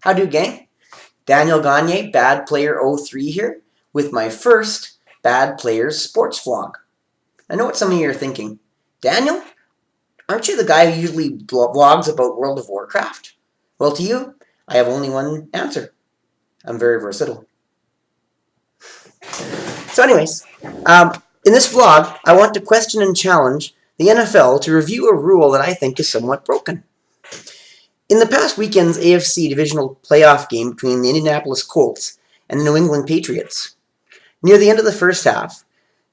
How do, gang? Daniel Gagne, Bad Player 03 here, with my first Bad Players Sports Vlog. I know what some of you are thinking. Daniel, aren't you the guy who usually vlogs about World of Warcraft? Well, to you, I have only one answer. I'm very versatile. So anyways, in this vlog, I want to question and challenge the NFL to review a rule that I think is somewhat broken. In the past weekend's AFC Divisional Playoff Game between the Indianapolis Colts and the New England Patriots, near the end of the first half,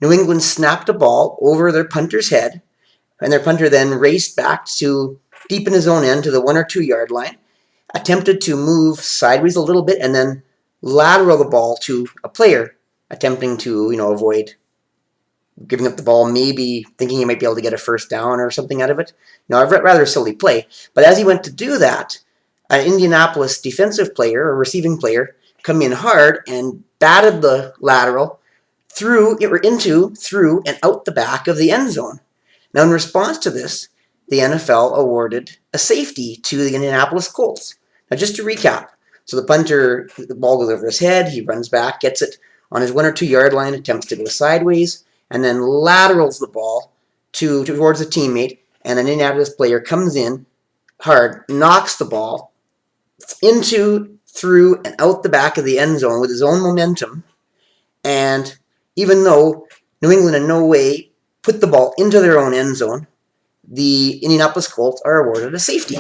New England snapped a ball over their punter's head, and their punter then raced back to deep in his own end to the 1 or 2 yard line, attempted to move sideways a little bit, and then lateral the ball to a player, attempting to, avoid giving up the ball, maybe thinking he might be able to get a first down or something out of it. A rather silly play. But as he went to do that, an Indianapolis defensive player, or receiving player, come in hard and batted the lateral through, and out the back of the end zone. Now, in response to this, the NFL awarded a safety to the Indianapolis Colts. Now, just to recap, so the punter, the ball goes over his head, he runs back, gets it on his 1 or 2 yard line, attempts to go sideways, and then laterals the ball towards a teammate, and an Indianapolis player comes in hard, knocks the ball through, and out the back of the end zone with his own momentum. And even though New England in no way put the ball into their own end zone, the Indianapolis Colts are awarded a safety.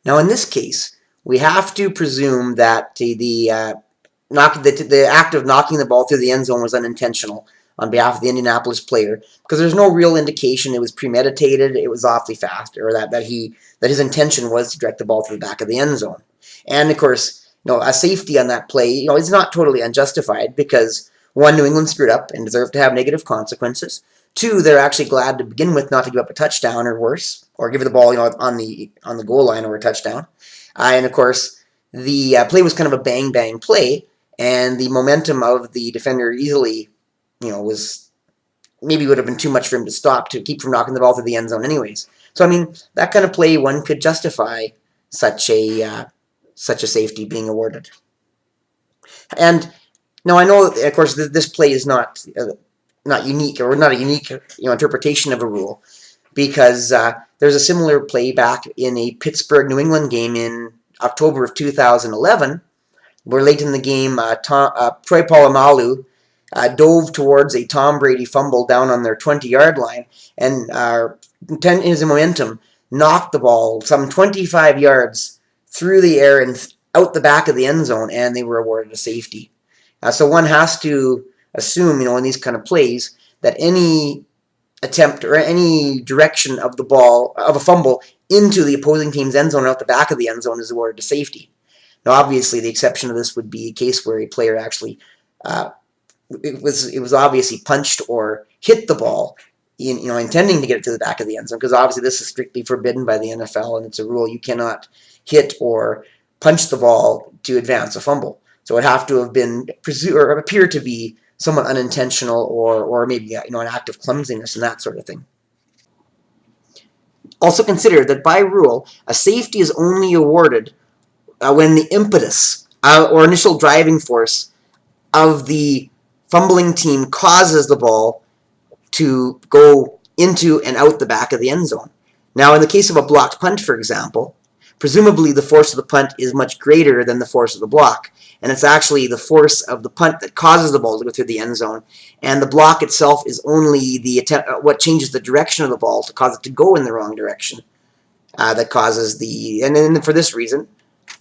Now, in this case, we have to presume that the act of knocking the ball through the end zone was unintentional on behalf of the Indianapolis player, because there's no real indication it was premeditated, it was awfully fast, or that his intention was to direct the ball through the back of the end zone. And of course, a safety on that play, is not totally unjustified, because 1, New England screwed up and deserved to have negative consequences. 2, they're actually glad to begin with not to give up a touchdown or worse, or give the ball, on the goal line or a touchdown. And of course, the play was kind of a bang-bang play, and the momentum of the defender easily, would have been too much for him to stop, to keep from knocking the ball through the end zone anyways. So, that kind of play, one could justify such a safety being awarded. And now I know, of course, this play is not unique, or not a unique interpretation of a rule, because there's a similar play back in a Pittsburgh-New England game in October of 2011, where late in the game, Troy Polamalu dove towards a Tom Brady fumble down on their 20-yard line, and his momentum knocked the ball some 25 yards through the air and out the back of the end zone, and they were awarded a safety. So one has to assume, in these kind of plays, that any attempt or any direction of the ball, of a fumble, into the opposing team's end zone or out the back of the end zone is awarded a safety. Now, obviously, the exception to this would be a case where a player actually it was obviously punched or hit the ball, intending to get it to the back of the end zone, because obviously this is strictly forbidden by the NFL, and it's a rule you cannot hit or punch the ball to advance a fumble. So it would have to have been or appear to be somewhat unintentional, or maybe an act of clumsiness and that sort of thing. Also consider that by rule, a safety is only awarded when the impetus or initial driving force of the fumbling team causes the ball to go into and out the back of the end zone. Now, in the case of a blocked punt, for example, presumably the force of the punt is much greater than the force of the block, and it's actually the force of the punt that causes the ball to go through the end zone, and the block itself is only what changes the direction of the ball to cause it to go in the wrong direction. That causes and then for this reason,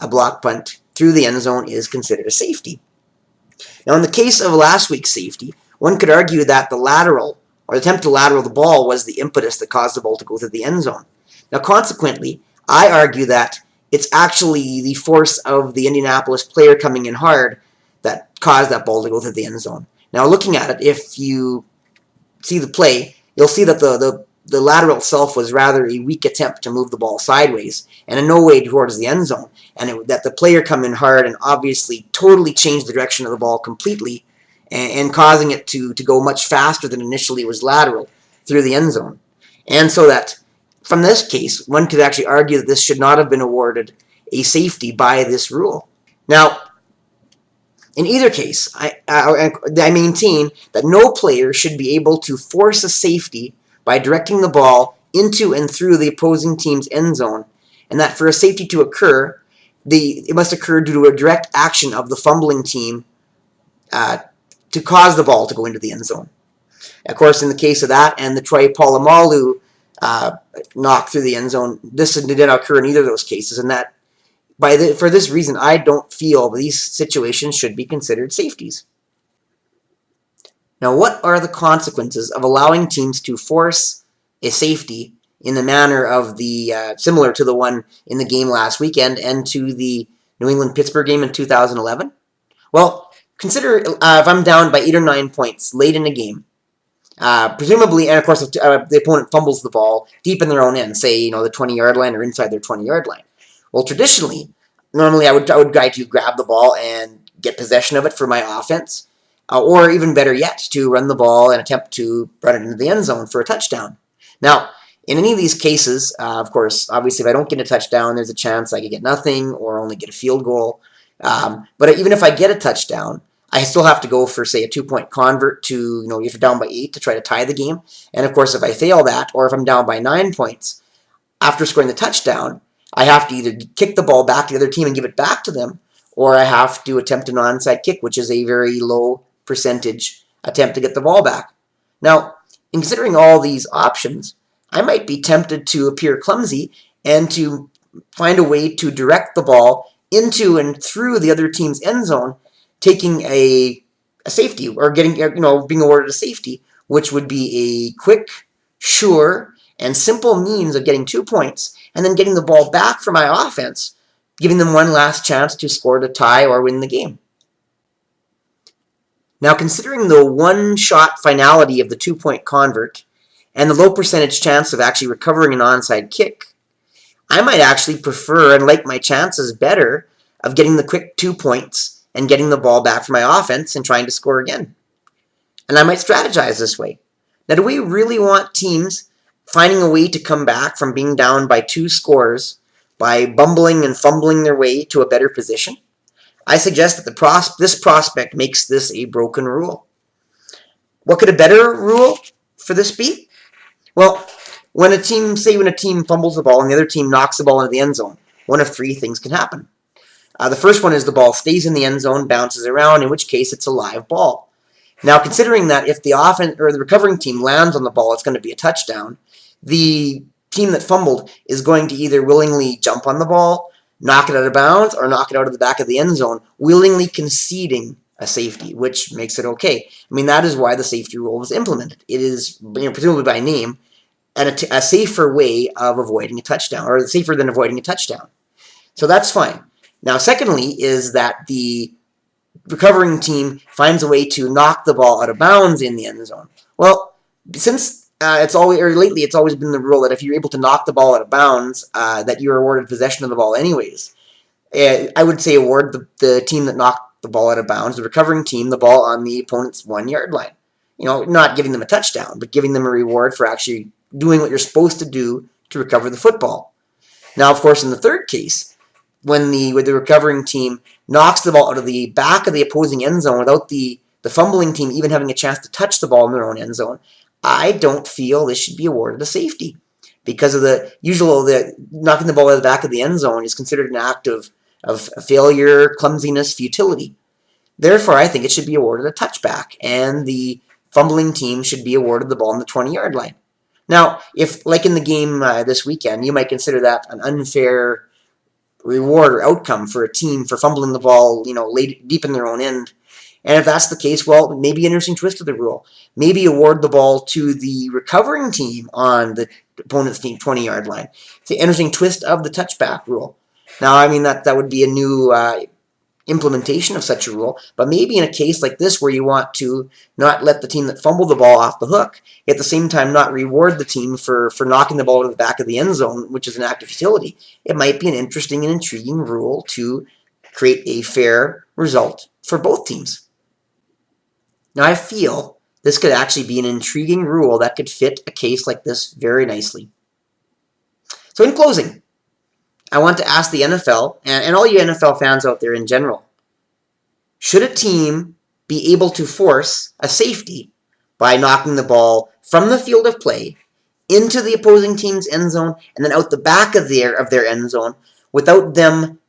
a block punt through the end zone is considered a safety. Now, in the case of last week's safety, one could argue that the attempt to lateral the ball was the impetus that caused the ball to go through the end zone. Now, consequently, I argue that it's actually the force of the Indianapolis player coming in hard that caused that ball to go through the end zone. Now, looking at it, if you see the play, you'll see that the lateral itself was rather a weak attempt to move the ball sideways, and in no way towards the end zone, and that the player come in hard and obviously totally changed the direction of the ball completely, and causing it to go much faster than initially it was lateral through the end zone. And so that from this case, one could actually argue that this should not have been awarded a safety by this rule. Now, in either case, I maintain that no player should be able to force a safety by directing the ball into and through the opposing team's end zone, and that for a safety to occur, it must occur due to a direct action of the fumbling team to cause the ball to go into the end zone. Of course, in the case of that and the Troy Polamalu knock through the end zone, this did not occur in either of those cases, and that for this reason, I don't feel these situations should be considered safeties. Now, what are the consequences of allowing teams to force a safety in the manner of the similar to the one in the game last weekend and to the New England-Pittsburgh game in 2011? Well, consider if I'm down by 8 or 9 points late in a game, presumably, and of course, the opponent fumbles the ball deep in their own end, say, the 20-yard line or inside their 20-yard line. Well, traditionally, normally I would try to grab the ball and get possession of it for my offense, or even better yet, to run the ball and attempt to run it into the end zone for a touchdown. Now, in any of these cases, of course, obviously, if I don't get a touchdown, there's a chance I could get nothing or only get a field goal. But even if I get a touchdown, I still have to go for, say, a 2-point convert to, if you're down by 8 to try to tie the game. And of course, if I fail that, or if I'm down by 9 points after scoring the touchdown, I have to either kick the ball back to the other team and give it back to them, or I have to attempt an onside kick, which is a very low percentage attempt to get the ball back. Now, in considering all these options, I might be tempted to appear clumsy and to find a way to direct the ball into and through the other team's end zone, taking a safety or being awarded a safety, which would be a quick, sure, and simple means of getting 2 points and then getting the ball back for my offense, giving them one last chance to score to tie or win the game. Now, considering the one-shot finality of the 2-point convert and the low percentage chance of actually recovering an onside kick, I might actually prefer and like my chances better of getting the quick 2 points and getting the ball back for my offense and trying to score again. And I might strategize this way. Now, do we really want teams finding a way to come back from being down by 2 scores by bumbling and fumbling their way to a better position? I suggest that this prospect makes this a broken rule. What could a better rule for this be? Well, when a team fumbles the ball and the other team knocks the ball into the end zone, one of 3 things can happen. The first one is the ball stays in the end zone, bounces around, in which case it's a live ball. Now, considering that if the recovering team lands on the ball, it's going to be a touchdown, the team that fumbled is going to either willingly jump on the ball, knock it out of bounds, or knock it out of the back of the end zone, willingly conceding a safety, which makes it okay. I mean, that is why the safety rule was implemented. It is, presumably by name, a safer way of avoiding a touchdown, or safer than avoiding a touchdown. So that's fine. Now, secondly, is that the recovering team finds a way to knock the ball out of bounds in the end zone. Well, since lately it's always been the rule that if you're able to knock the ball out of bounds, that you're awarded possession of the ball anyways. I would say award the team that knocked the ball out of bounds, the recovering team, the ball on the opponent's 1-yard line. Not giving them a touchdown, but giving them a reward for actually doing what you're supposed to do to recover the football. Now, of course, in the third case, when the recovering team knocks the ball out of the back of the opposing end zone without the fumbling team even having a chance to touch the ball in their own end zone, I don't feel this should be awarded a safety, because of the knocking the ball out of the back of the end zone is considered an act of failure, clumsiness, futility. Therefore, I think it should be awarded a touchback, and the fumbling team should be awarded the ball on the 20-yard line. Now, if, like in the game this weekend, you might consider that an unfair reward or outcome for a team for fumbling the ball, deep in their own end. And if that's the case, well, maybe an interesting twist of the rule. Maybe award the ball to the recovering team on the opponent's team 20-yard line. It's an interesting twist of the touchback rule. Now, I mean, that would be a new implementation of such a rule, but maybe in a case like this where you want to not let the team that fumbled the ball off the hook, at the same time not reward the team for knocking the ball to the back of the end zone, which is an act of futility, it might be an interesting and intriguing rule to create a fair result for both teams. Now, I feel this could actually be an intriguing rule that could fit a case like this very nicely. So in closing, I want to ask the NFL, and all you NFL fans out there in general, should a team be able to force a safety by knocking the ball from the field of play into the opposing team's end zone and then out the back of their end zone without them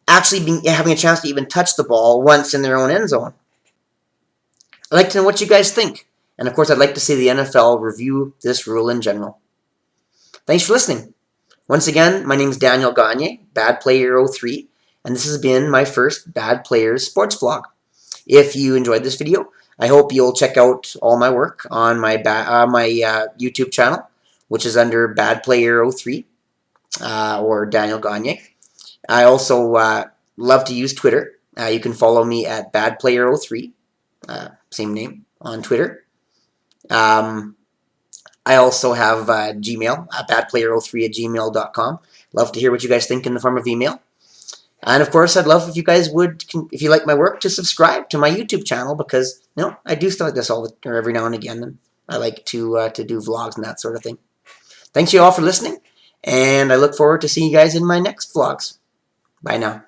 actually having a chance to even touch the ball once in their own end zone? I'd like to know what you guys think. And of course, I'd like to see the NFL review this rule in general. Thanks for listening. Once again, my name is Daniel Gagne, Bad Player 03, and this has been my first Bad Players sports vlog. If you enjoyed this video, I hope you'll check out all my work on my YouTube channel, which is under Bad Player 03 or Daniel Gagne. I also love to use Twitter. You can follow me at Bad Player 03, same name on Twitter. I also have Gmail, badplayer03@gmail.com. Love to hear what you guys think in the form of email. And of course, I'd love if you guys would, if you like my work, to subscribe to my YouTube channel, because I do stuff like this every now and again, and I like to do vlogs and that sort of thing. Thanks you all for listening, and I look forward to seeing you guys in my next vlogs. Bye now.